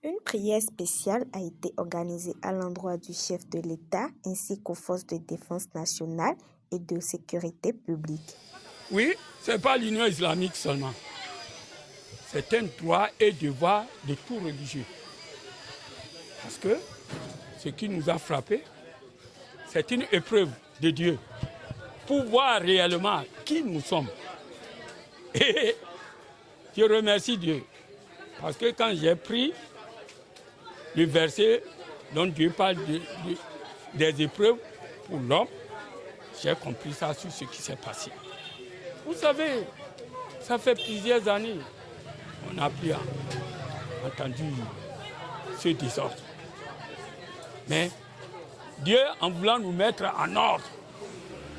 Une prière spéciale a été organisée à l'endroit du chef de l'État ainsi qu'aux forces de défense nationale et de sécurité publique. Oui, ce n'est pas l'Union islamique seulement. C'est un droit et devoir de tout religieux. Parce que ce qui nous a frappés, c'est une épreuve de Dieu pour voir réellement qui nous sommes. Et je remercie Dieu. Parce que quand j'ai pris le verset dont Dieu parle des épreuves pour l'homme, j'ai compris ça sur ce qui s'est passé. Vous savez, ça fait plusieurs années qu'on n'a plus entendu ce désordre. Mais Dieu, en voulant nous mettre en ordre,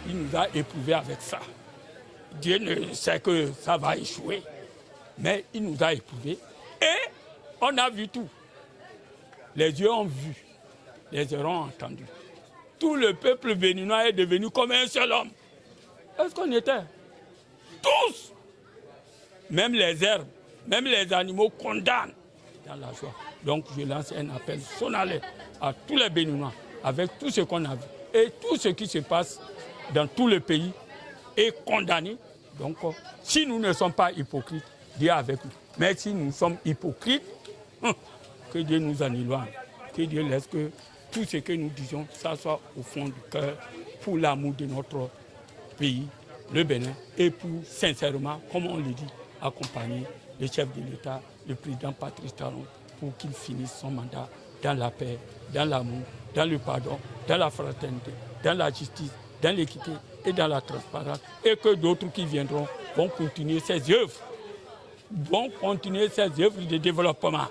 il nous a éprouvés avec ça. Dieu ne sait que ça va échouer, mais il nous a éprouvés et on a vu tout. Les yeux ont vu, les oreilles ont entendu. Tout le peuple béninois est devenu comme un seul homme. Est-ce qu'on était? Tous! Même les herbes, même les animaux condamnent dans la joie. Donc je lance un appel solennel à tous les Béninois avec tout ce qu'on a vu. Et tout ce qui se passe dans tout le pays est condamné. Donc si nous ne sommes pas hypocrites, Dieu est avec nous. Mais si nous sommes hypocrites, que Dieu nous en éloigne. Que Dieu laisse que tout ce que nous disons, ça soit au fond du cœur pour l'amour de notre pays, le Bénin, et pour, sincèrement, comme on le dit, accompagner le chef de l'État, le président Patrice Talon, pour qu'il finisse son mandat dans la paix, dans l'amour, dans le pardon, dans la fraternité, dans la justice, dans l'équité et dans la transparence, et que d'autres qui viendront vont continuer ses œuvres, de développement.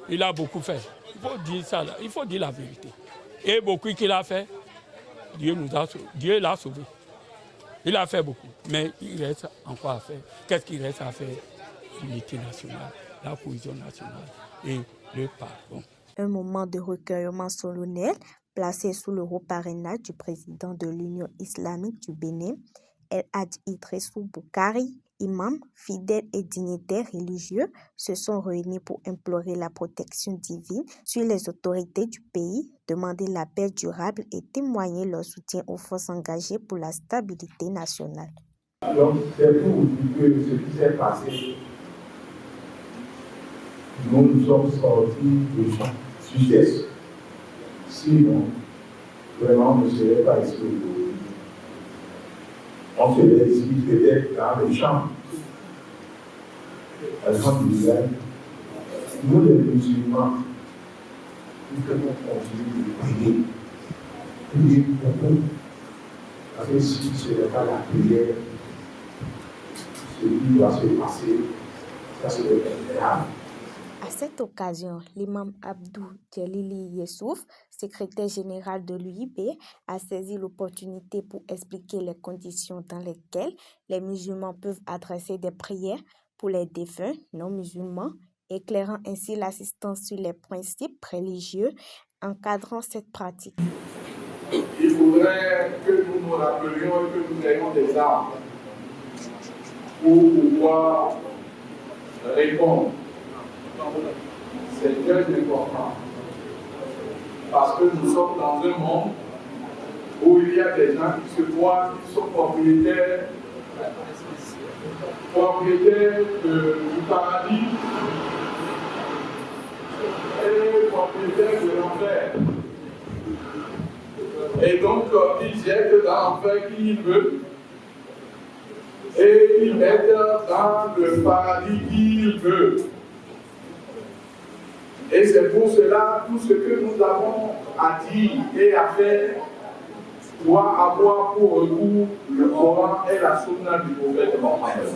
Il a beaucoup fait. Il faut dire ça, il faut dire la vérité. Et beaucoup qu'il a fait, Dieu l'a sauvé. Il a fait beaucoup, mais il reste encore à faire. Qu'est-ce qu'il reste à faire? L'unité nationale, la cohésion nationale et le pardon. Un moment de recueillement solennel placé sous le haut parrainage du président de l'Union islamique du Bénin, El Hadj Idrissou Boukari, imams, fidèles et dignitaires religieux se sont réunis pour implorer la protection divine sur les autorités du pays, demander la paix durable et témoigner leur soutien aux forces engagées pour la stabilité nationale. Donc, c'est pour vous dire que ce qui s'est passé, nous sommes sortis de succès. Sinon, vraiment, on ne serait pas ici aujourd'hui. On serait ici peut-être dans les champs. Alhamdulillah, nous les musulmans, nous devons continuer de prier. Prier beaucoup. Parce que si ce n'est pas la prière, ce qui doit se passer, ça serait grave. À cette occasion, l'imam Abdou Djelili Yessouf, secrétaire général de l'UIB, a saisi l'opportunité pour expliquer les conditions dans lesquelles les musulmans peuvent adresser des prières pour les défunts non-musulmans, éclairant ainsi l'assistance sur les principes religieux encadrant cette pratique. Il faudrait que nous nous rappelions et que nous ayons des armes pour pouvoir répondre. C'est très important parce que nous sommes dans un monde où il y a des gens qui se croient qui sont propriétaires du paradis et propriétaires de l'enfer. Et donc, ils jettent dans l'enfer qui ils veulent et ils mettent dans le paradis qui ils veulent. Et c'est pour cela, tout ce que nous avons à dire et à faire doit avoir pour recours le Coran et la Sunna du prophète Mohammed.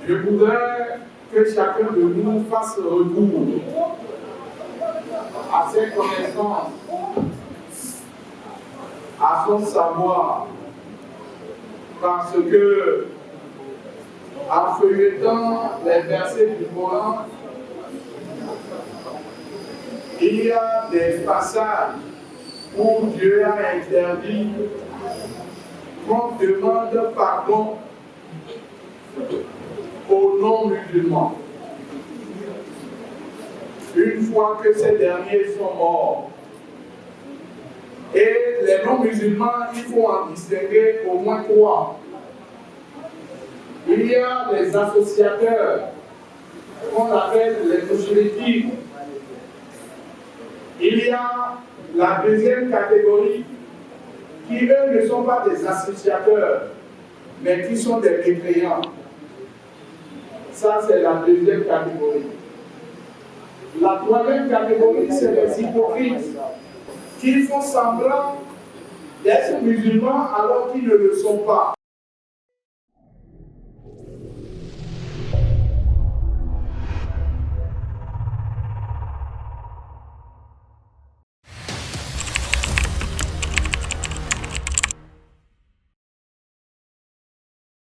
Je voudrais que chacun de nous fasse recours à ses connaissances, à son savoir, parce que en feuilletant les versets du Coran, il y a des passages où Dieu a interdit qu'on demande pardon aux non-musulmans. une fois que ces derniers sont morts. Et les non-musulmans, il faut en distinguer au moins 3. Il y a les associateurs, qu'on appelle les musulmans. Il y a la deuxième catégorie, qui eux ne sont pas des associateurs, mais qui sont des mécréants. Ça, c'est la deuxième catégorie. La troisième catégorie, c'est les hypocrites, qui font semblant d'être musulmans alors qu'ils ne le sont pas.